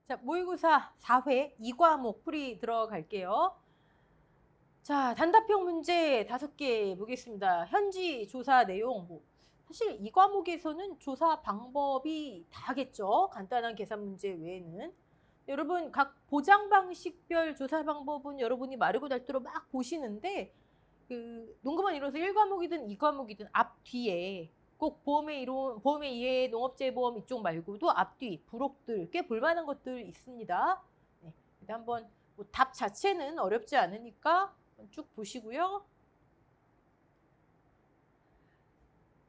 자, 모의고사 4회 2과목 풀이 들어갈게요. 자, 단답형 문제 5개 보겠습니다. 현지 조사 내용, 사실 이 과목에서는 조사 방법이 다겠죠. 간단한 계산 문제 외에는. 여러분, 각 보장 방식별 조사 방법은 여러분이 마르고 닳도록 막 보시는데, 농구만 이뤄서 1과목이든 2과목이든 앞뒤에 꼭 보험의 이론, 보험의 이해, 농업재해보험 이쪽 말고도 앞뒤, 부록들 꽤 볼만한 것들 있습니다. 네, 일단 한번 답 자체는 어렵지 않으니까 쭉 보시고요.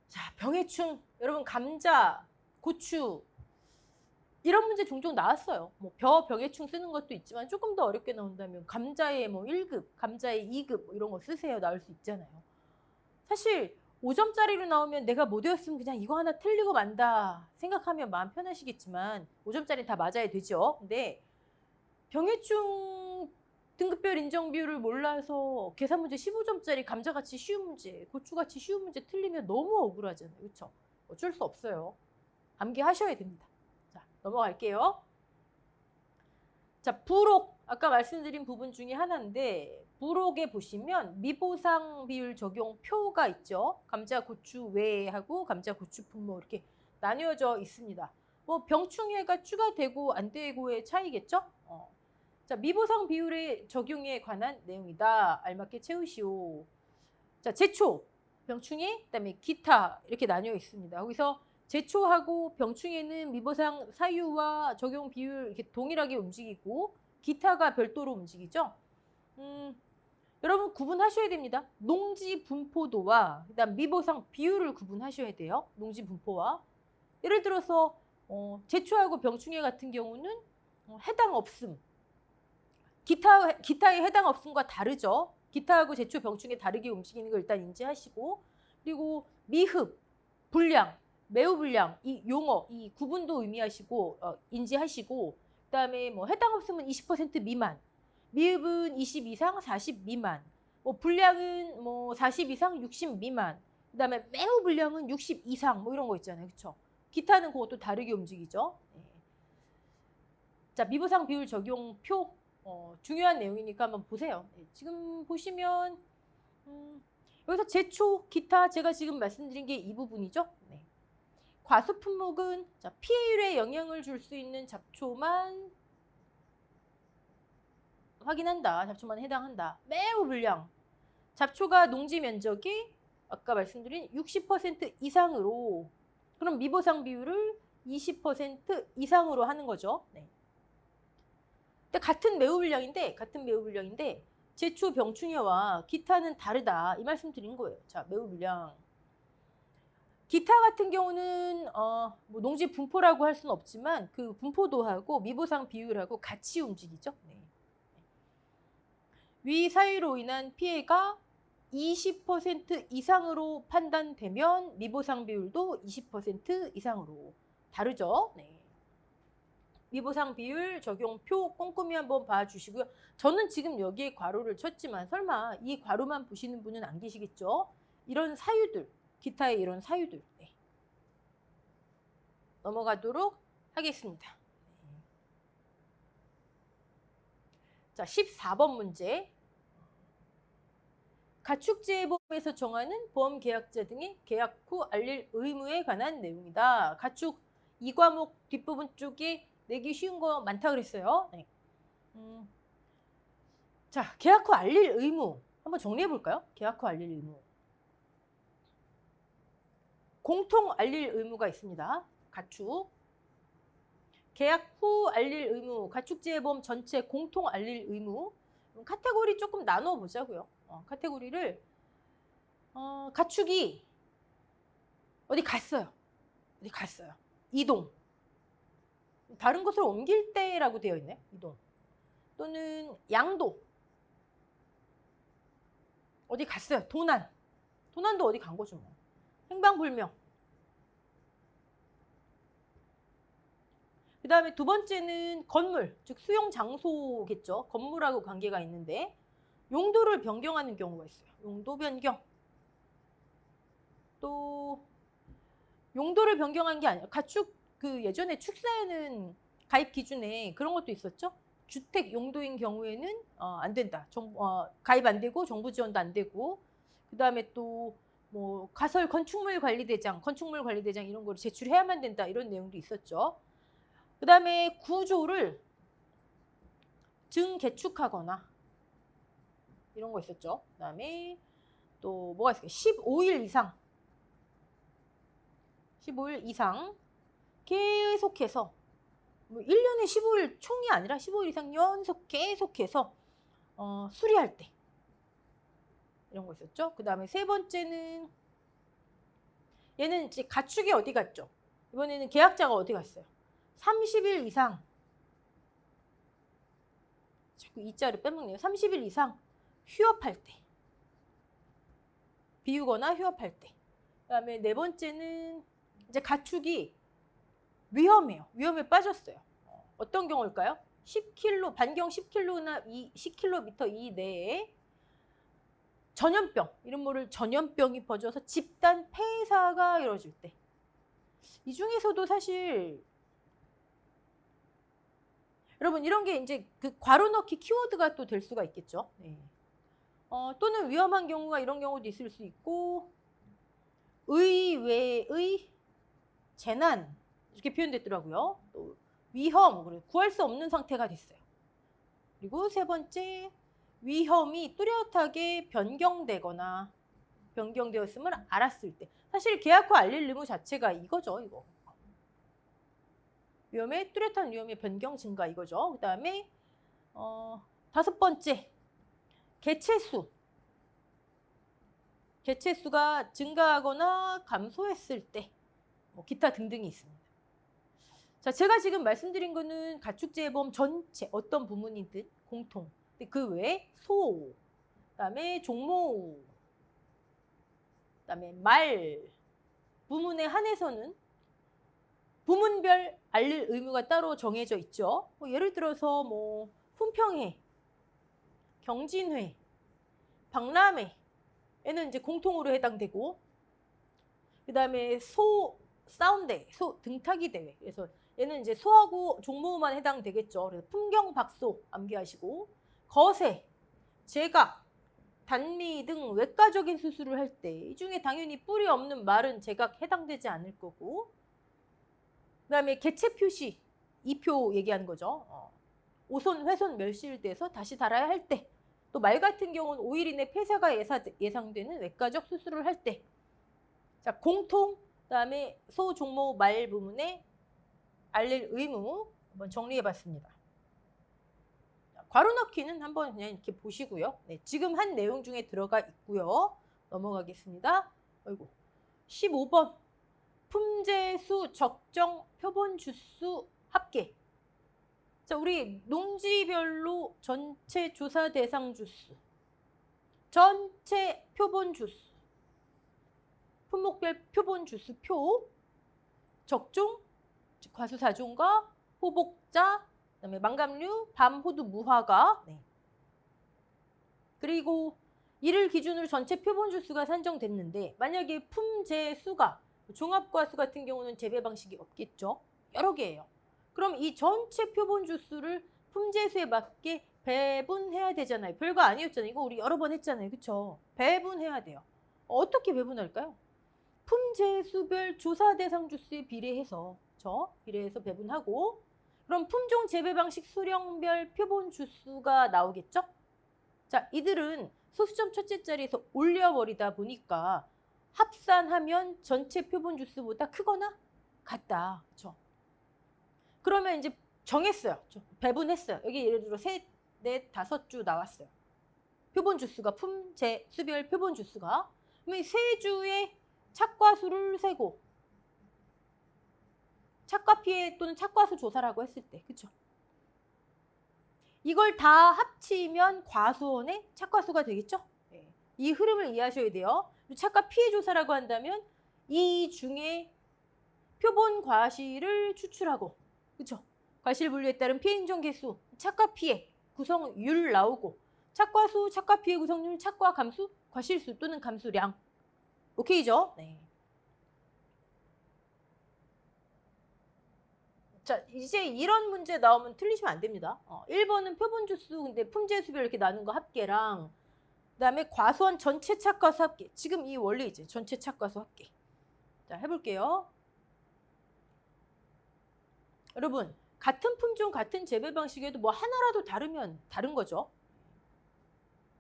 자, 병해충. 여러분 감자, 고추 이런 문제 종종 나왔어요. 병해충 쓰는 것도 있지만 조금 더 어렵게 나온다면 감자에 1급, 감자에 2급 이런 거 쓰세요. 나올 수 있잖아요. 사실 5점짜리로 나오면 내가 못 외웠으면 그냥 이거 하나 틀리고 만다 생각하면 마음 편하시겠지만 5점짜리 다 맞아야 되죠. 근데 병해충 등급별 인정 비율을 몰라서 계산 문제 15점짜리 감자같이 쉬운 문제, 고추같이 쉬운 문제 틀리면 너무 억울하잖아요. 그렇죠? 어쩔 수 없어요. 암기하셔야 됩니다. 자, 넘어갈게요. 자, 부록. 아까 말씀드린 부분 중에 하나인데 부록에 보시면 미보상 비율 적용 표가 있죠. 감자, 고추 외하고 감자, 고추 분모 이렇게 나뉘어져 있습니다. 병충해가 추가되고 안 되고의 차이겠죠? 자, 미보상 비율의 적용에 관한 내용이다. 알맞게 채우시오. 자, 제초, 병충해, 그다음에 기타 이렇게 나뉘어 있습니다. 거기서 제초하고 병충해는 미보상 사유와 적용 비율 이렇게 동일하게 움직이고 기타가 별도로 움직이죠. 여러분 구분하셔야 됩니다. 농지 분포도와 그다음 미보상 비율을 구분하셔야 돼요. 농지 분포와. 예를 들어서 제초하고 병충해 같은 경우는 해당 없음. 기타에 해당 없음과 다르죠. 기타하고 제초, 병충해 다르게 움직이는 걸 일단 인지하시고 그리고 미흡, 불량, 매우 불량 이 용어, 이 구분도 의미하시고 인지하시고 그다음에 해당 없음은 20% 미만, 미흡은 20 이상, 40 미만, 불량은 40 이상, 60 미만, 그다음에 매우 불량은 60 이상 이런 거 있잖아요. 그렇죠? 기타는 그것도 다르게 움직이죠. 네. 자, 미보상 비율 적용표 중요한 내용이니까 한번 보세요. 네, 지금 보시면 여기서 제초, 기타 제가 지금 말씀드린 게 이 부분이죠. 네. 과수 품목은 자, 피해율에 영향을 줄 수 있는 잡초만 확인한다. 잡초만 해당한다. 매우 불량. 잡초가 농지 면적이 아까 말씀드린 60% 이상으로 그럼 미보상 비율을 20% 이상으로 하는 거죠. 네. 근데 같은 매우불량인데 제초 병충해와 기타는 다르다 이 말씀 드린 거예요. 자, 매우불량. 기타 같은 경우는 농지 분포라고 할 수는 없지만 그 분포도하고 미보상 비율하고 같이 움직이죠. 네. 위 사유로 인한 피해가 20% 이상으로 판단되면 미보상 비율도 20% 이상으로 다르죠. 네. 미보상 비율 적용표 꼼꼼히 한번 봐주시고요. 저는 지금 여기에 괄호를 쳤지만 설마 이 괄호만 보시는 분은 안 계시겠죠? 이런 사유들, 기타의 이런 사유들. 네. 넘어가도록 하겠습니다. 자, 14번 문제. 가축재해보험에서 정하는 보험계약자 등의 계약 후 알릴 의무에 관한 내용이다. 가축 2과목 뒷부분 쪽에 내기 쉬운 거 많다 그랬어요. 네. 자, 계약 후 알릴 의무 한번 정리해 볼까요? 계약 후 알릴 의무. 공통 알릴 의무가 있습니다. 가축. 계약 후 알릴 의무, 가축재해보험 전체 공통 알릴 의무. 카테고리 조금 나눠 보자고요. 카테고리를 가축이 어디 갔어요. 이동. 다른 곳으로 옮길 때라고 되어 있네. 이동. 또는 양도. 어디 갔어요. 도난도 어디 간 거죠. 행방불명. 그 다음에 두 번째는 건물, 즉 수용 장소겠죠. 건물하고 관계가 있는데 용도를 변경하는 경우가 있어요. 용도 변경. 또 용도를 변경한 게 아니라 가축 예전에 축사에는 가입 기준에 그런 것도 있었죠. 주택 용도인 경우에는 안 된다. 가입 안 되고 정부 지원도 안 되고, 그다음에 또 뭐 가설 건축물 관리대장 이런 거를 제출해야만 된다. 이런 내용도 있었죠. 그다음에 구조를 증개축하거나 이런 거 있었죠. 그다음에 또 뭐가 있을까요? 15일 이상 계속해서 뭐 1년에 15일 총이 아니라 15일 이상 연속 계속해서 수리할 때 이런 거 있었죠. 그다음에 세 번째는 얘는 이제 가축이 어디 갔죠? 이번에는 계약자가 어디 갔어요? 30일 이상, 자꾸 이자를 빼먹네요. 30일 이상 휴업할 때, 비우거나 휴업할 때. 그다음에 네 번째는 이제 가축이 위험해요. 위험에 빠졌어요. 어떤 경우일까요? 10km, 반경 10km나 10km 이내에 전염병, 이런 거를 전염병이 퍼져서 집단 폐사가 이루어질 때. 이 중에서도 사실 여러분 이런 게 이제 그 괄호 넣기 키워드가 또 될 수가 있겠죠. 네. 또는 위험한 경우가 이런 경우도 있을 수 있고, 의외의 재난 이렇게 표현됐더라고요. 또 위험, 그리고 구할 수 없는 상태가 됐어요. 그리고 세 번째, 위험이 뚜렷하게 변경되었음을 알았을 때. 사실 계약 후 알릴 의무 자체가 이거죠. 이거. 뚜렷한 위험의 변경 증가 이거죠. 그 다음에 다섯 번째, 개체수가 증가하거나 감소했을 때, 뭐 기타 등등이 있습니다. 자, 제가 지금 말씀드린 거는 가축재해보험 전체 어떤 부문이든 공통. 근데 그 외에 소, 그다음에 종모, 그다음에 말 부문에 한해서는 부문별 알릴 의무가 따로 정해져 있죠. 예를 들어서 뭐 품평회, 경진회, 박람회에는 이제 공통으로 해당되고, 그다음에 소 싸움대, 소 등타기 대회. 그래서 얘는 이제 소하고 종모만 해당되겠죠. 그래서 품경 박소 암기하시고, 거세, 제각, 단미 등 외과적인 수술을 할 때 이 중에 당연히 뿔이 없는 말은 제각 해당되지 않을 거고, 그다음에 개체 표시 2표 얘기하는 거죠. 오손, 훼손, 멸실돼서 다시 달아야 할 때, 또 말 같은 경우는 5일 이내 폐사가 예상되는 외과적 수술을 할 때. 자, 공통, 그다음에 소, 종모, 말 부문에 알릴 의무 한번 정리해봤습니다. 괄호 넣기는 한번 그냥 이렇게 보시고요. 네, 지금 한 내용 중에 들어가 있고요. 넘어가겠습니다. 아이고, 15번 품재수 적정 표본 주수 합계. 자, 우리 농지별로 전체 조사 대상 주수, 전체 표본 주수, 품목별 표본 주수 표, 적종, 과수사종과 호복자, 그다음에 망감류, 밤호두, 무화과. 네. 그리고 이를 기준으로 전체 표본 주수가 산정됐는데, 만약에 품재수가 종합과수 같은 경우는 재배 방식이 없겠죠. 여러 개예요. 그럼 이 전체 표본 주수를 품재수에 맞게 배분해야 되잖아요. 별거 아니었잖아요. 이거 우리 여러 번 했잖아요. 그렇죠? 배분해야 돼요. 어떻게 배분할까요? 품재수별 조사 대상 주수에 비례해서, 비례해서 배분하고, 그럼 품종 재배 방식 수령별 표본 주수가 나오겠죠? 자, 이들은 소수점 첫째 자리에서 올려버리다 보니까 합산하면 전체 표본 주수보다 크거나 같다. 그렇죠? 그러면 이제 정했어요. 배분했어요. 여기 예를 들어 셋, 넷, 다섯 주 나왔어요. 표본 주수가 품재수별 표본 주수가. 그러면 세 주의 착과수를 세고, 착과 피해 또는 착과수 조사라고 했을 때, 그렇죠? 이걸 다 합치면 과수원의 착과수가 되겠죠? 네. 이 흐름을 이해하셔야 돼요. 착과 피해 조사라고 한다면 이 중에 표본 과실을 추출하고, 그렇죠? 과실 분류에 따른 피해 인정 개수, 착과 피해 구성율 나오고, 착과수, 착과 피해 구성률, 착과 감수, 과실수 또는 감수량. 오케이죠? 네. 자, 이제 이런 문제 나오면 틀리시면 안 됩니다. 1번은 표본주수 근데 품재수별 이렇게 나눈 거 합계랑 그다음에 과수원 전체 착과수 합계. 지금 이 원리이지. 전체 착과수 합계. 자, 해볼게요. 여러분, 같은 품종, 같은 재배 방식에도 뭐 하나라도 다르면 다른 거죠.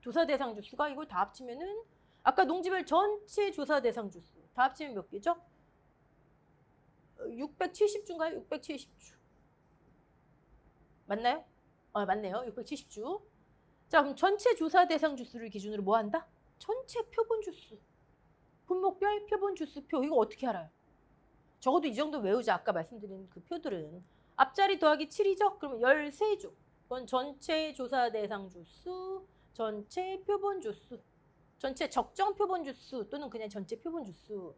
조사 대상 주수가 이걸 다 합치면은 아까 농지별 전체 조사 대상 주수 다 합치면 몇 개죠? 670주인가요? 670주. 맞나요? 맞네요. 670주. 자, 그럼 전체 조사 대상 주수를 기준으로 뭐 한다? 전체 표본 주수. 분목별 표본 주수표. 이거 어떻게 알아요? 적어도 이 정도 외우자. 아까 말씀드린 그 표들은. 앞자리 더하기 7이죠? 그러면 13주. 이건 전체 조사 대상 주수, 전체 표본 주수, 전체 적정 표본 주수 또는 그냥 전체 표본 주수.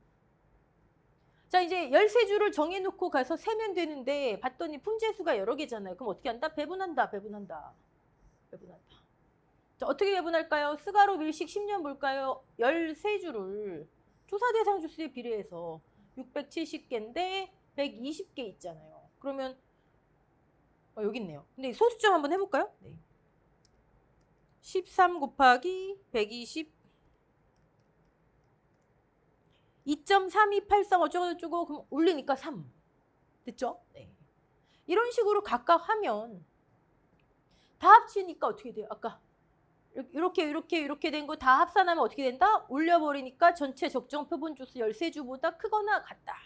자, 이제 13주를 정해놓고 가서 세면 되는데 봤더니 품재수가 여러 개잖아요. 그럼 어떻게 한다? 배분한다. 자, 어떻게 배분할까요? 스가로 밀식 10년 볼까요? 13주를 조사 대상 주수에 비례해서 670개인데 120개 있잖아요. 그러면 여기 있네요. 근데 소수점 한번 해볼까요? 네. 13 곱하기 120 2.3283 어쩌고저쩌고 그럼 올리니까 3. 됐죠? 네. 이런 식으로 각각 하면 다 합치니까 어떻게 돼요? 아까 이렇게 된 거 다 합산하면 어떻게 된다? 올려버리니까 전체 적정 표본 주수 13주보다 크거나 같다.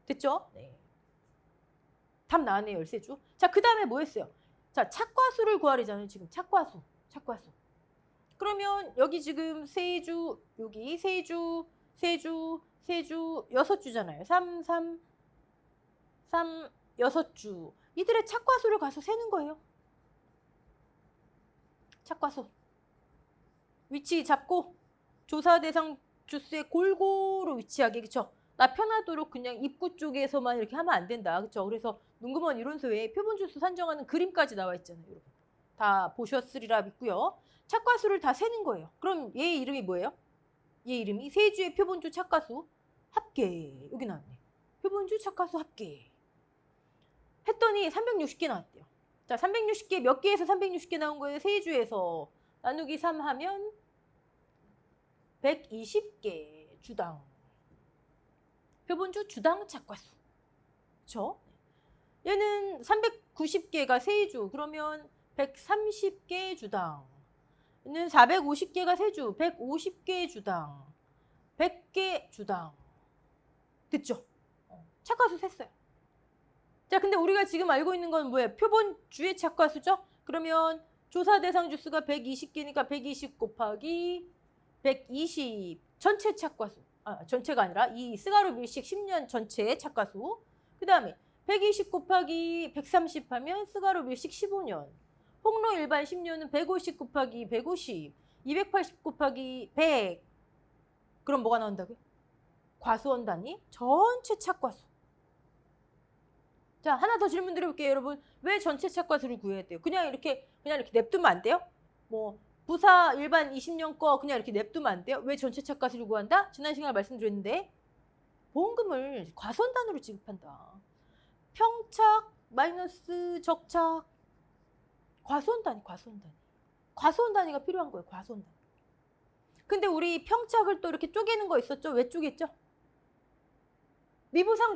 됐죠? 네. 답 나왔네요. 13주. 자, 그 다음에 뭐 했어요? 자, 착과수를 구하려잖아요. 지금 착과수. 그러면 여기 지금 세주, 여기 세주, 6주잖아요. 3, 6주. 이들의 착과수를 가서 세는 거예요. 착과수. 위치 잡고 조사 대상 주수에 골고루 위치하게. 그쵸? 나 편하도록 그냥 입구 쪽에서만 이렇게 하면 안 된다. 그쵸? 그래서 농구먼 이론서에 표본 주수 산정하는 그림까지 나와 있잖아요. 여러분. 다 보셨으리라 믿고요. 착과수를 다 세는 거예요. 그럼 얘 이름이 뭐예요? 얘 이름이 세주의 표본주 착과수 합계. 여기 나왔네. 표본주 착과수 합계. 했더니 360개 나왔대요. 자, 360개 몇 개에서 360개 나온 거예요? 세주에서 나누기 3 하면 120개 주당. 표본주 주당 착과수. 그렇죠? 얘는 390개가 세주. 그러면 130개 주당. 얘는 450개가 세주. 150개 주당. 100개 주당. 됐죠? 착과수 셌어요. 자, 근데 우리가 지금 알고 있는 건 뭐예요? 표본주의 착과수죠? 그러면 조사 대상 주수가 120개니까 120 곱하기 120 전체 착과수. 전체가 아니라 이 스가로 밀식 10년 전체의 착과수. 그 다음에 120 곱하기 130 하면 스가로 밀식 15년. 홍로 일반 10년은 150 곱하기 150. 280 곱하기 100. 그럼 뭐가 나온다고요? 과수원 단위 전체 착과수. 자, 하나 더 질문 드려볼게요, 여러분. 왜 전체 착과수를 구해야 돼요? 그냥 이렇게 냅두면 안 돼요? 뭐 부사 일반 20년 거 그냥 이렇게 냅두면 안 돼요? 왜 전체 착과수를 구한다? 지난 시간에 말씀드렸는데 보험금을 과수원 단위로 지급한다. 평착 마이너스 적착 과수원 단위. 과수원 단위가 필요한 거예요. 과수원 단위. 근데 우리 평착을 또 이렇게 쪼개는 거 있었죠? 왜 쪼갰죠? 미보상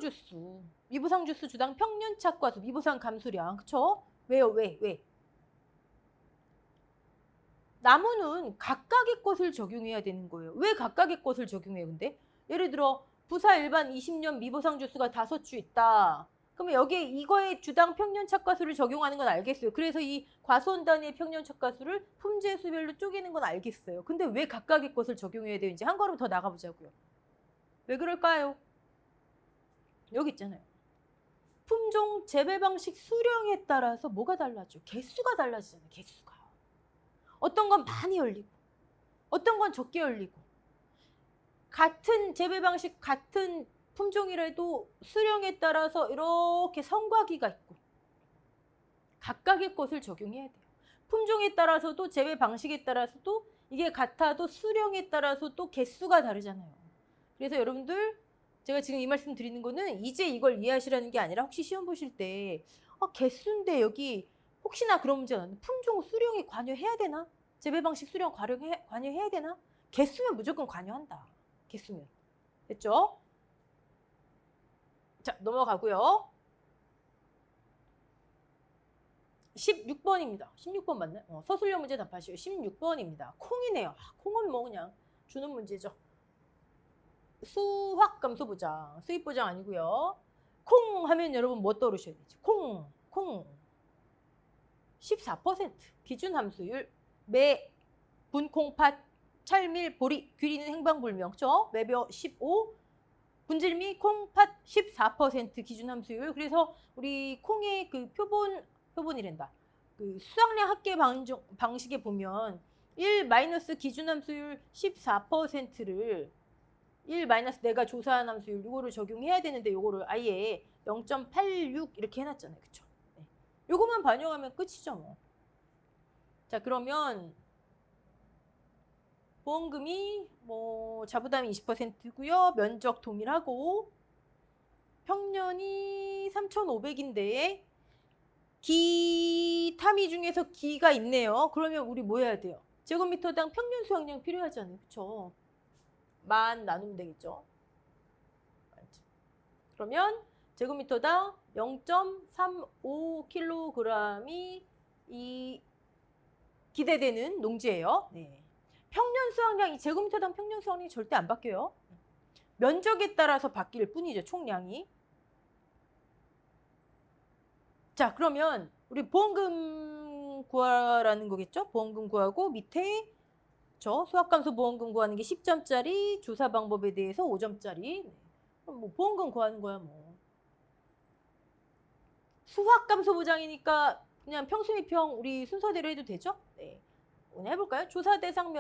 주수 주당 평균 착과수, 미보상 감수량. 그쵸? 왜요? 왜? 나무는 각각의 것을 적용해야 되는 거예요. 왜 각각의 것을 적용해요, 근데? 예를 들어 부사 일반 20년 미보상 주수가 5주 있다. 그러면 여기에 이거의 주당 평균 착과수를 적용하는 건 알겠어요. 그래서 이 과수원 단위의 평균 착과수를 품재수별로 쪼개는 건 알겠어요. 근데 왜 각각의 것을 적용해야 되는지 한 걸음 더 나가보자고요. 왜 그럴까요? 여기 있잖아요. 품종 재배 방식 수령에 따라서 뭐가 달라져? 개수가 달라지잖아요. 개수가. 어떤 건 많이 열리고 어떤 건 적게 열리고 같은 재배 방식 같은 품종이라도 수령에 따라서 이렇게 성과기가 있고 각각의 것을 적용해야 돼요. 품종에 따라서도 재배 방식에 따라서도 이게 같아도 수령에 따라서 또 개수가 다르잖아요. 그래서 여러분들 제가 지금 이 말씀 드리는 거는 이제 이걸 이해하시라는 게 아니라 혹시 시험 보실 때 개수인데 여기 혹시나 그런 문제가 나는데 품종 수령에 관여해야 되나? 재배 방식 수령 관여해야 되나? 개수면 무조건 관여한다. 개수면. 됐죠? 자, 넘어가고요. 16번입니다. 16번 맞나요? 서술형 문제 답하시오. 16번입니다. 콩이네요. 콩은 뭐 그냥 주는 문제죠. 수확 감소 보장. 수입 보장 아니고요. 콩 하면 여러분 뭐 떠오르셔야 되지? 콩. 14% 기준 함수율. 매, 분콩팥, 찰밀, 보리, 귀리는 행방불명. 그렇죠? 매벼 15. 분질미, 콩팥 14% 기준 함수율. 그래서 우리 콩의 그 표본이란다. 그 수확량 합계 방식에 보면 1 마이너스 기준 함수율 14%를 1 마이너스 내가 조사한 함수율 이거를 적용해야 되는데 요거를 아예 0.86 이렇게 해놨잖아요. 그쵸? 네. 요거만 반영하면 끝이죠. 뭐. 자, 그러면 보험금이 뭐 자부담이 20%고요. 면적 동일하고 평년이 3,500인데 기 타미 중에서 기가 있네요. 그러면 우리 뭐 해야 돼요? 제곱미터당 평균 수확량 필요하잖아요. 그렇죠? 만 나누면 되겠죠. 그러면 제곱미터당 0.35kg이 이 기대되는 농지예요. 네. 평년 수확량이 제곱미터당 평년 수확량이 절대 안 바뀌어요. 면적에 따라서 바뀔 뿐이죠. 총량이. 자, 그러면 우리 보험금 구하라는 거겠죠? 보험금 구하고 밑에 수학감소 보험금 구하는 게 10점짜리, 조사 방법에 대해서 5점짜리. 그럼 뭐 보험금 구하는 거야 뭐. 수학감소 보장이니까 그냥 평수미평 우리 순서대로 해도 되죠? 네. 오늘 해볼까요? 조사 대상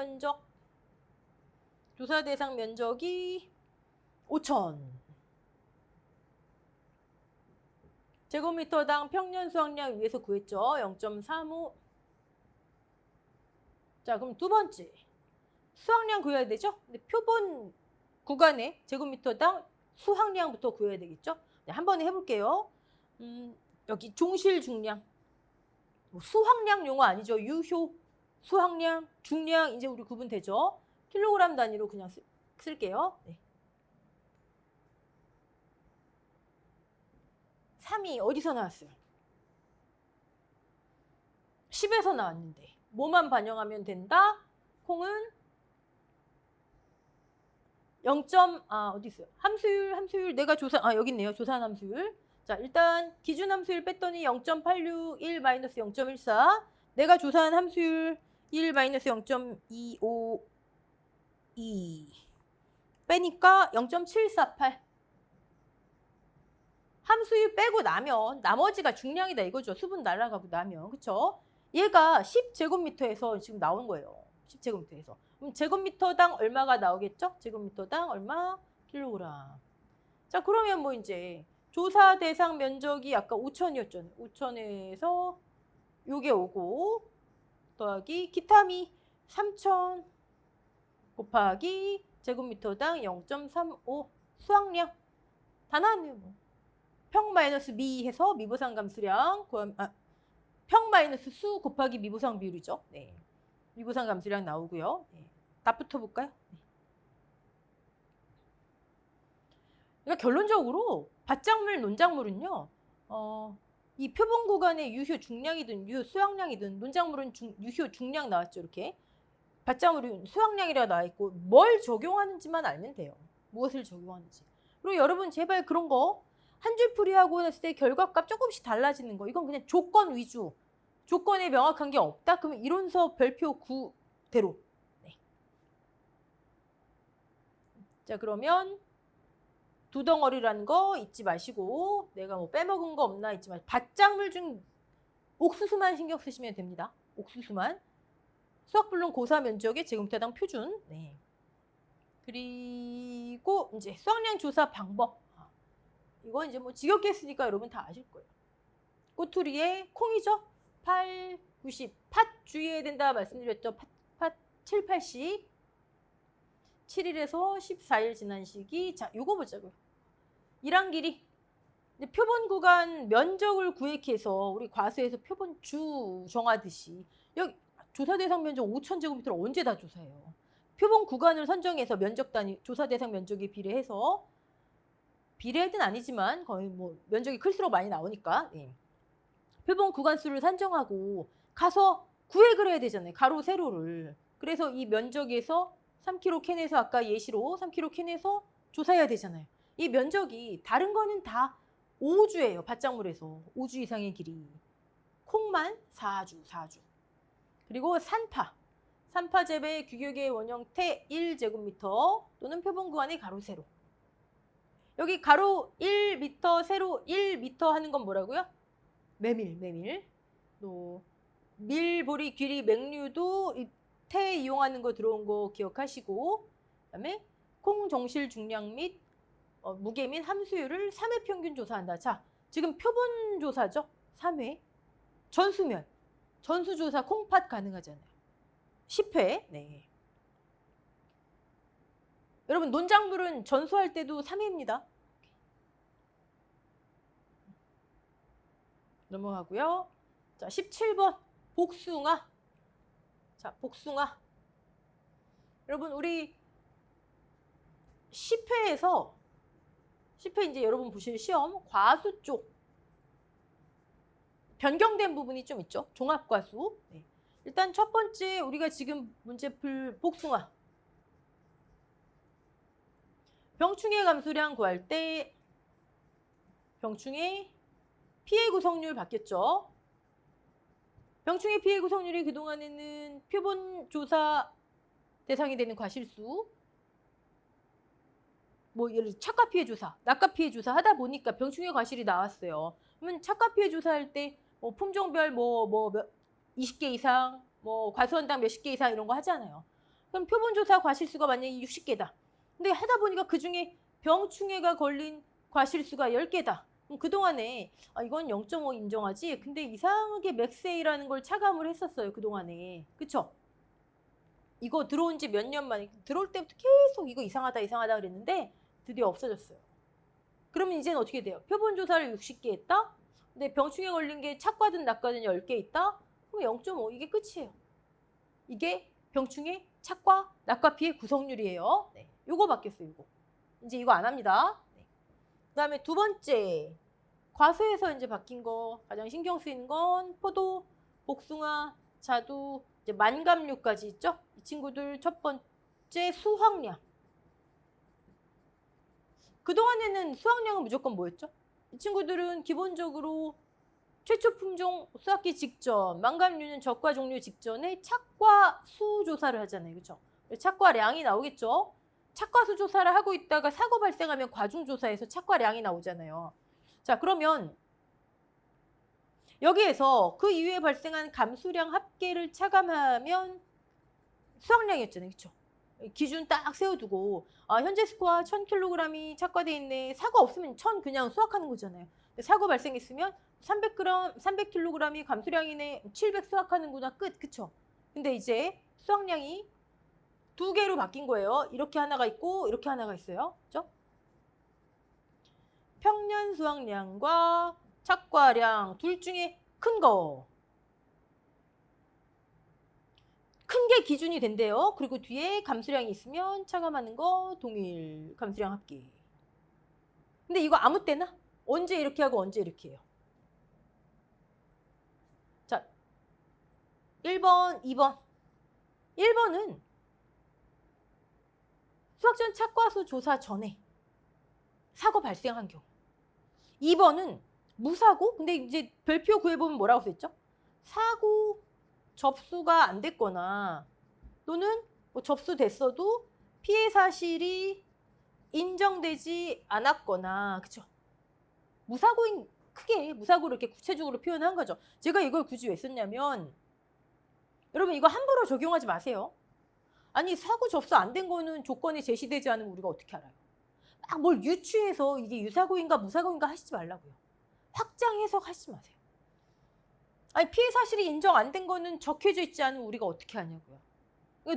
면적이 5,000. 제곱미터당 평년 수확량 위에서 구했죠. 0.35. 자, 그럼 두 번째. 수확량 구해야 되죠? 근데 표본 구간에 제곱미터당 수확량부터 구해야 되겠죠? 네, 한 번에 해볼게요. 여기 종실 중량. 뭐 수확량 용어 아니죠. 유효, 수확량, 중량 이제 우리 구분되죠? 킬로그램 단위로 그냥 쓸게요. 네. 3이 어디서 나왔어요? 10에서 나왔는데 뭐만 반영하면 된다? 콩은 0. 어디 있어요? 함수율 내가 여기 있네요. 조사한 함수율. 자, 일단 기준 함수율 뺐더니 0.86, 1 마이너스 0.14. 내가 조사한 함수율 1 마이너스 0.252 빼니까 0.748. 함수율 빼고 나면 나머지가 중량이다 이거죠. 수분 날아가고 나면. 그쵸? 얘가 10제곱미터에서 지금 나온 거예요. 10제곱미터에서. 그럼 제곱미터당 얼마가 나오겠죠? 제곱미터당 얼마? 킬로그램. 자, 그러면 뭐 이제 조사 대상 면적이 아까 5,000이었잖아요. 5,000에서 요게 오고 더하기 기타미 3,000 곱하기 제곱미터당 0.35 수확량. 다 나왔네요. 뭐. 평 마이너스 미 해서 미보상 감수량 평 마이너스 수 곱하기 미보상 비율이죠. 네. 미보상 감수량 나오고요. 네. 다 붙어볼까요? 네. 그러니까 결론적으로 밭작물, 논작물은요. 이 표본 구간의 유효 중량이든 유효 수확량이든 논작물은 유효 중량 나왔죠. 이렇게. 밭작물은 수확량이라 나와 있고 뭘 적용하는지만 알면 돼요. 무엇을 적용하는지. 그리고 여러분 제발 그런 거 한 줄 풀이하고 했을 때 결과값 조금씩 달라지는 거. 이건 그냥 조건 위주. 조건에 명확한 게 없다? 그러면 이론서 별표 9대로. 네. 자, 그러면 두 덩어리라는 거 잊지 마시고 내가 뭐 빼먹은 거 없나 잊지 마시고 밭작물 중 옥수수만 신경 쓰시면 됩니다. 옥수수만. 수확불능 고사 면적의 제곱미터당 표준. 네. 그리고 이제 수확량 조사 방법. 이거 이제 뭐 지겹게 했으니까 여러분 다 아실 거예요. 꼬투리에 콩이죠. 8, 90. 팥 주의해야 된다 말씀드렸죠. 팥 7, 80. 7일에서 14일 지난 시기. 자, 요거 보자고요. 1한 길이. 이제 표본 구간 면적을 구획해서 우리 과수에서 표본 주 정하듯이 여기 조사 대상 면적 5,000제곱미터를 언제 다 조사해요? 표본 구간을 선정해서 면적 단위 조사 대상 면적에 비례해서 비례는 아니지만 거의 뭐 면적이 클수록 많이 나오니까 예. 표본 구간 수를 산정하고 가서 구획을 해야 되잖아요. 가로 세로를. 그래서 이 면적에서 3km 캔에서 아까 예시로 3km 캔에서 조사해야 되잖아요. 이 면적이 다른 거는 다 5주예요. 밭작물에서 5주 이상의 길이. 콩만 4주. 그리고 산파 재배 규격의 원형태 1제곱미터 또는 표본 구간의 가로 세로. 여기 가로 1m, 세로 1m 하는 건 뭐라고요? 메밀. 또 밀보리, 귀리, 맹류도 태 이용하는 거 들어온 거 기억하시고, 그다음에 콩 정실 중량 및 무게 및 함수율을 3회 평균 조사한다. 자, 지금 표본 조사죠? 3회. 전수면. 전수조사 콩팥 가능하잖아요. 10회. 네. 여러분 논작물은 전수할 때도 3회입니다. 넘어가고요. 자, 17번 복숭아. 자, 복숭아. 여러분 우리 10회에서 10회 이제 여러분 보실 시험 과수 쪽 변경된 부분이 좀 있죠. 종합과수. 네. 일단 첫 번째 우리가 지금 문제 풀 복숭아. 병충해 감소량 구할 때 병충해 피해 구성률 바뀌었죠. 병충해 피해 구성률이 그동안에는 표본 조사 대상이 되는 과실수, 뭐 예를 들어 착과 피해 조사, 낙과 피해 조사 하다 보니까 병충해 과실이 나왔어요. 그러면 착과 피해 조사할 때 뭐 품종별 뭐 20개 이상, 뭐 과수원당 몇십 개 이상 이런 거 하잖아요. 그럼 표본 조사 과실수가 만약에 60개다. 근데 하다 보니까 그중에 병충해가 걸린 과실수가 10개다. 그럼 그동안에 이건 0.5 인정하지. 근데 이상하게 맥세이라는 걸 차감을 했었어요. 그동안에. 그쵸? 이거 들어온 지 몇 년 만에 들어올 때부터 계속 이거 이상하다 그랬는데 드디어 없어졌어요. 그러면 이제는 어떻게 돼요? 표본 조사를 60개 했다. 근데 병충해 걸린 게 착과든 낙과든 10개 있다. 그럼 0.5 이게 끝이에요. 이게 병충해 착과 낙과 피해 구성률이에요. 네. 요거 바뀌었어요. 요거. 이제 이거 안 합니다. 네. 그다음에 두 번째 과수에서 이제 바뀐 거 가장 신경 쓰이는 건 포도, 복숭아, 자두, 이제 만감류까지 있죠. 이 친구들 첫 번째 수확량. 그동안에는 수확량은 무조건 뭐였죠? 이 친구들은 기본적으로 최초 품종 수확기 직전, 만감류는 적과 종료 직전에 착과 수 조사를 하잖아요. 그렇죠? 착과량이 나오겠죠? 착과 수 조사를 하고 있다가 사고 발생하면 과중 조사에서 착과량이 나오잖아요. 자, 그러면 여기에서 그 이후에 발생한 감수량 합계를 차감하면 수확량이었잖아요. 그렇죠? 기준 딱 세워두고 현재 스코어 1000kg이 착과돼 있네. 사고 없으면 1000 그냥 수확하는 거잖아요. 사고 발생했으면 300g, 300kg이 감수량이네. 700 수확하는구나. 끝. 그쵸? 근데 이제 수확량이 두 개로 바뀐 거예요. 이렇게 하나가 있고 이렇게 하나가 있어요. 그죠? 평년 수확량과 착과량 둘 중에 큰 거. 큰 게 기준이 된대요. 그리고 뒤에 감수량이 있으면 차감하는 거 동일 감수량 합계. 근데 이거 아무 때나 언제 이렇게 하고 언제 이렇게 해요. 자, 1번, 2번. 1번은 수확전 착과수 조사 전에 사고 발생한 경우. 2번은 무사고, 근데 이제 별표 구해보면 뭐라고 써있죠? 사고 접수가 안 됐거나 또는 뭐 접수됐어도 피해 사실이 인정되지 않았거나, 그쵸? 무사고인 크게 무사고를 이렇게 구체적으로 표현한 거죠. 제가 이걸 굳이 왜 썼냐면 여러분 이거 함부로 적용하지 마세요. 아니 사고 접수 안 된 거는 조건이 제시되지 않으면 우리가 어떻게 알아요? 막 뭘 유추해서 이게 유사고인가 무사고인가 하시지 말라고요. 확장 해석하시지 마세요. 아니 피해 사실이 인정 안 된 거는 적혀져 있지 않으면 우리가 어떻게 하냐고요.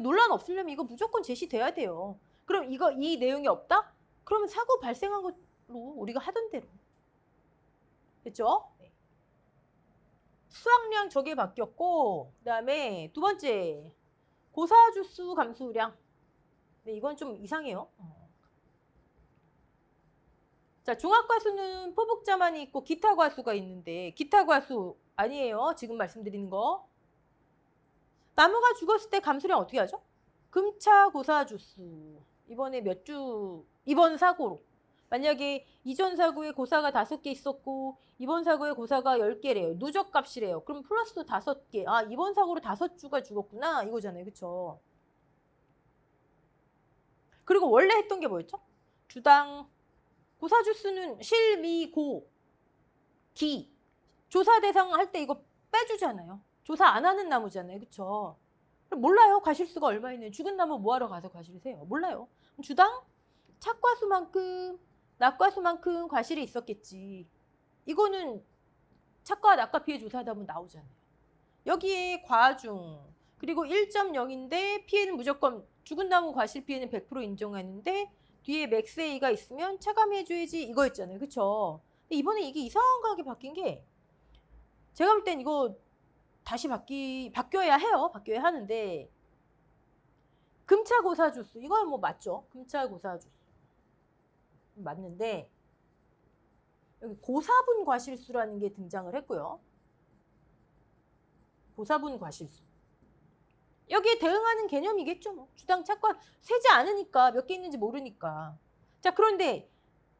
논란 없으려면 이거 무조건 제시돼야 돼요. 그럼 이 내용이 없다? 그러면 사고 발생한 거 우리가 하던 대로. 됐죠? 네. 수학량 저게 바뀌었고, 그 다음에 두 번째, 고사주수 감수량. 네, 이건 좀 이상해요. 자, 종합과수는 포복자만이 있고 기타 과수가 있는데, 기타 과수 아니에요. 지금 말씀드리는 거. 나무가 죽었을 때 감수량 어떻게 하죠? 금차 고사주수. 이번에 몇 주, 이번 사고로. 만약에 이전 사고에 고사가 5개 있었고 이번 사고에 고사가 10개래요. 누적값이래요. 그럼 플러스 5개. 아, 이번 사고로 5주가 죽었구나. 이거잖아요. 그쵸? 그리고 원래 했던 게 뭐였죠? 주당 고사주수는 실, 미, 고, 기. 조사 대상 할 때 이거 빼주잖아요. 조사 안 하는 나무잖아요. 그쵸? 몰라요. 과실수가 얼마 있는지. 죽은 나무 뭐하러 가서 과실세요? 몰라요. 주당 착과수만큼 낙과수만큼 과실이 있었겠지. 이거는 착과 낙과 피해 조사하다 보면 나오잖아요. 여기에 과중 그리고 1.0인데 피해는 무조건 죽은 나무 과실 피해는 100% 인정하는데 뒤에 맥스 A가 있으면 차감해줘야지 이거였잖아요. 그쵸? 근데 이번에 이게 이상하게 바뀐 게 제가 볼 땐 이거 다시 바뀌어야 해요. 바뀌어야 하는데 금차고사주수 이건 뭐 맞죠? 금차고사주수 맞는데 여기 고사분 과실수라는 게 등장을 했고요. 고사분 과실수. 여기에 대응하는 개념이겠죠. 뭐. 주당 착과 세지 않으니까 몇 개 있는지 모르니까. 자, 그런데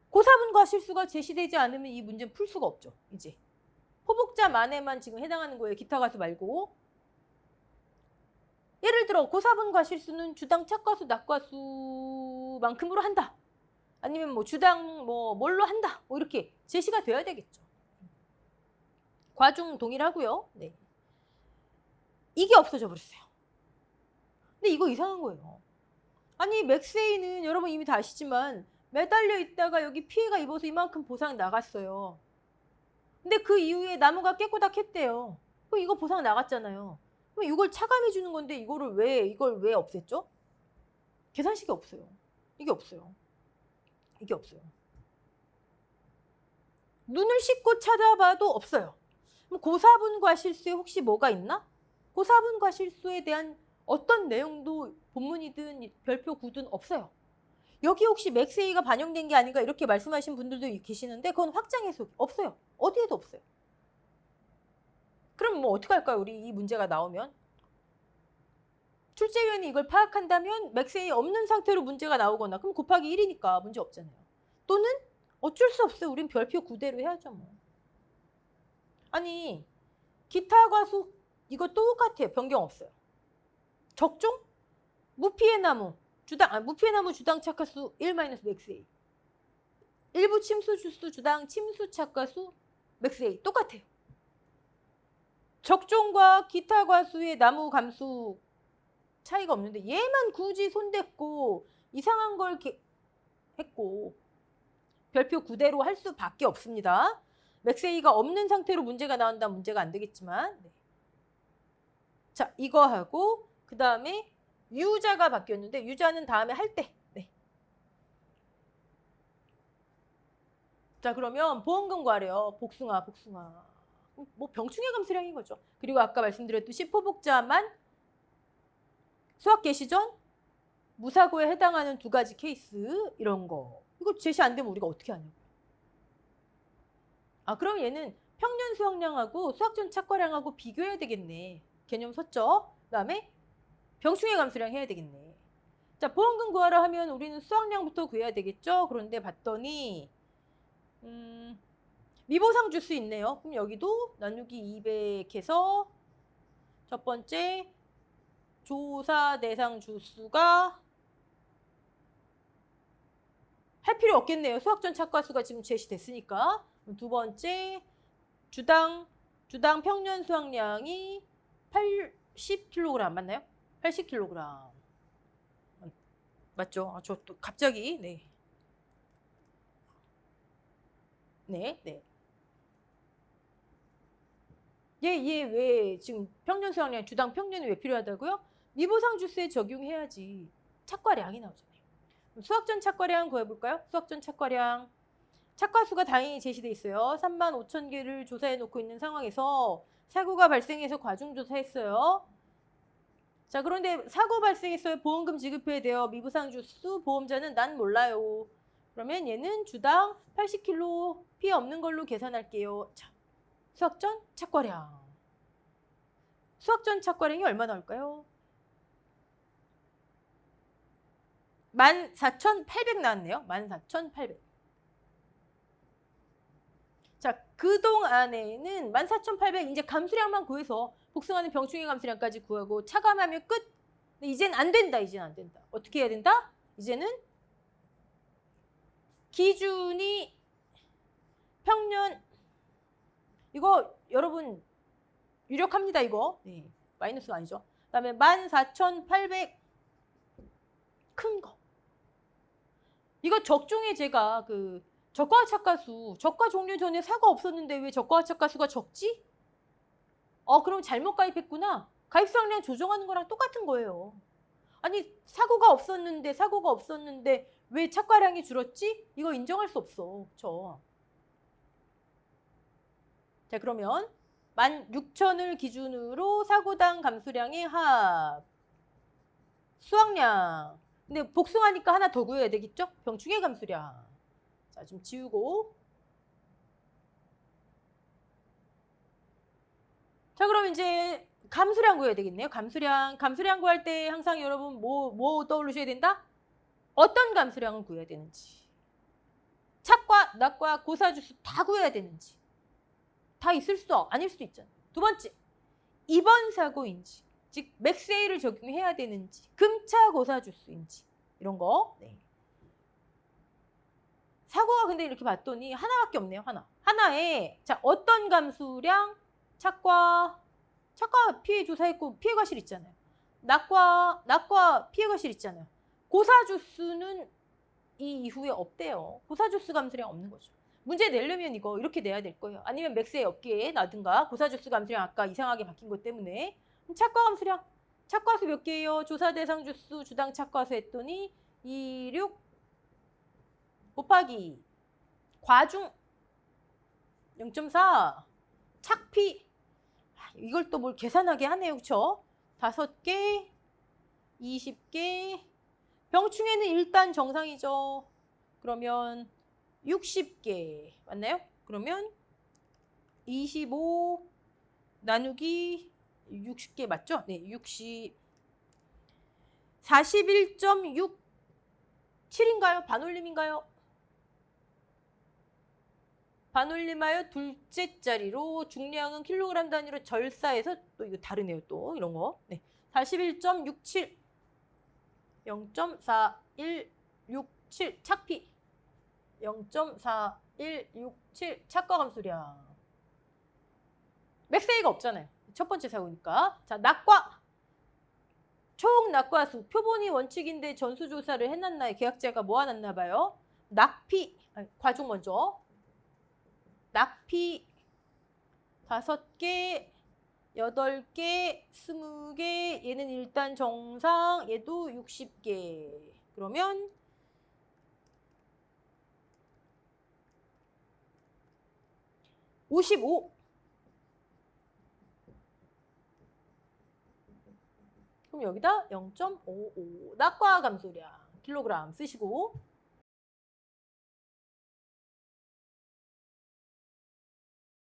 고사분 과실수가 제시되지 않으면 이 문제는 풀 수가 없죠. 이제. 포복자만에만 지금 해당하는 거예요. 기타 과수 말고. 예를 들어 고사분 과실수는 주당 착과수 낙과수만큼으로 한다. 아니면 뭐 주당 뭐 뭘로 한다. 뭐 이렇게 제시가 돼야 되겠죠. 과중 동일하고요. 네. 이게 없어져 버렸어요. 근데 이거 이상한 거예요. 아니 맥스에이는 여러분 이미 다 아시지만 매달려 있다가 여기 피해가 입어서 이만큼 보상 나갔어요. 근데 그 이후에 나무가 깨꼬닥했대요. 그럼 이거 보상 나갔잖아요. 그럼 이걸 차감해 주는 건데 이걸 왜 없앴죠? 계산식이 없어요. 이게 없어요. 이게 없어요. 눈을 씻고 찾아봐도 없어요. 그럼 고사분 과실수에 혹시 뭐가 있나? 고사분 과실수에 대한 어떤 내용도 본문이든 별표 9든 없어요. 여기 혹시 맥스에이가 반영된 게 아닌가 이렇게 말씀하신 분들도 계시는데 그건 확장 해석이 없어요. 어디에도 없어요. 그럼 뭐 어떻게 할까요? 우리 이 문제가 나오면. 출제위원이 이걸 파악한다면 맥스에이 없는 상태로 문제가 나오거나 그럼 곱하기 1이니까 문제 없잖아요. 또는 어쩔 수 없어요. 우린 별표 9대로 해야죠. 뭐. 아니 기타 과수 이거 똑같아요. 변경 없어요. 적종? 무피해 나무 주당 착화수 1-맥스A. 일부 침수 주수 주당 침수 착화수 맥스A 똑같아요. 적종과 기타 과수의 나무 감수 차이가 없는데 얘만 굳이 손댔고 이상한 걸 했고 별표 9대로 할 수밖에 없습니다. 맥스A가 없는 상태로 문제가 나온다면 문제가 안 되겠지만 네. 자 이거 하고 그 다음에 유자가 바뀌었는데 유자는 다음에 할 때. 네. 자 그러면 보험금 과래요. 복숭아. 뭐 병충해 감수량인 거죠. 그리고 아까 말씀드렸듯이 포복자만 수학 개시 전 무사고에 해당하는 2가지 케이스 이런 거. 이거 제시 안 되면 우리가 어떻게 하냐고. 아 그럼 얘는 평년 수학량하고 수학 전 착과량하고 비교해야 되겠네. 개념 섰죠? 그 다음에 병충해 감수량 해야 되겠네. 자, 보험금 구하라 하면 우리는 수학량부터 구해야 되겠죠? 그런데 봤더니 미보상 주수 있네요. 그럼 여기도 나누기 200 해서 첫 번째 조사 대상 주수가 할 필요 없겠네요. 수학 전 착과수가 지금 제시됐으니까. 두 번째 주당 평년 수학량이 80kg 맞나요? 80kg. 맞죠? 아, 저 또 갑자기 네. 얘 왜 지금 평년 수학량 주당 평년이 왜 필요하다고요? 미보상 주수에 적용해야지 착과량이 나오잖아요. 수학 전 착과량 구해볼까요? 수학 전 착과량 착과수가 다행히 제시돼 있어요. 35,000개를 조사해 놓고 있는 상황에서 사고가 발생해서 과중조사했어요. 자, 그런데 사고 발생했어요. 보험금 지급해야 돼요. 미부상 주수 보험자는 난 몰라요. 그러면 얘는 주당 80kg 피해 없는 걸로 계산할게요. 자, 수학전 착과량. 수학전 착과량이 얼마 나올까요? 14,800 나왔네요. 14,800. 자, 그동안에는 14,800 이제 감수량만 구해서 복숭아는 병충해 감수량까지 구하고 차감하면 끝. 근데 이젠 안 된다. 이젠 안 된다. 어떻게 해야 된다? 이제는 기준이 평년 이거 여러분 유력합니다. 이거. 네, 마이너스가 아니죠. 그다음에 14,800 큰 거. 이거 적중에 제가 그 저가 착과수, 저가 종료 전에 사고 없었는데 왜 저가 착과수가 적지? 그럼 잘못 가입했구나. 가입상량 조정하는 거랑 똑같은 거예요. 아니 사고가 없었는데 왜 착과량이 줄었지? 이거 인정할 수 없어. 그렇죠? 자, 그러면 16,000을 기준으로 사고당 감수량의 합 수확량. 근데 복숭아니까 하나 더 구해야 되겠죠? 병충해 감수량. 자, 좀 지우고. 자, 그럼 이제 감수량 구해야 되겠네요. 감수량 구할 때 항상 여러분 뭐 떠올리셔야 된다? 어떤 감수량을 구해야 되는지. 착과, 낙과, 고사주수 다 구해야 되는지. 다 있을 수도 아닐 수도 있잖아요. 두 번째, 이번 사고인지, 즉 맥세이를 적용해야 되는지, 금차 고사주수인지 이런 거. 네. 사고가 근데 이렇게 봤더니 하나밖에 없네요. 하나에 자 어떤 감수량 착과 피해 조사했고 피해 과실 있잖아요. 낙과 피해 과실 있잖아요. 고사주수는 이 이후에 없대요. 고사주수 감수량 없는 거죠. 문제 내려면 이거 이렇게 내야 될 거예요. 아니면 맥스의 업계에 나든가 고사주수 감수량 아까 이상하게 바뀐 것 때문에 착과 감수량 착과수 몇 개예요? 조사 대상 주수 주당 착과수 했더니 26 곱하기 과중 0.4 착피 이걸 또 뭘 계산하게 하네요. 그쵸? 5개 20개 병충해는 일단 정상이죠. 그러면 60개 맞나요? 그러면 25 나누기 60개 맞죠? 네, 41.67인가요? 반올림인가요? 반올림하여 둘째 자리로 중량은 킬로그램 단위로 절사해서 또 이거 다르네요. 또 이런 거. 네. 41.67 0.4167 착피 0.4167 착과 감수량 맥세이가 없잖아요. 첫 번째 사고니까. 자, 낙과 총 낙과수 표본이 원칙인데 전수조사를 해놨나요? 계약자가 모아놨나 봐요. 낙피 과중 먼저 낙피 5개 8개 20개 얘는 일단 정상 얘도 60개 그러면 55 그럼 여기다 0.55 낙과 감소량 킬로그램 쓰시고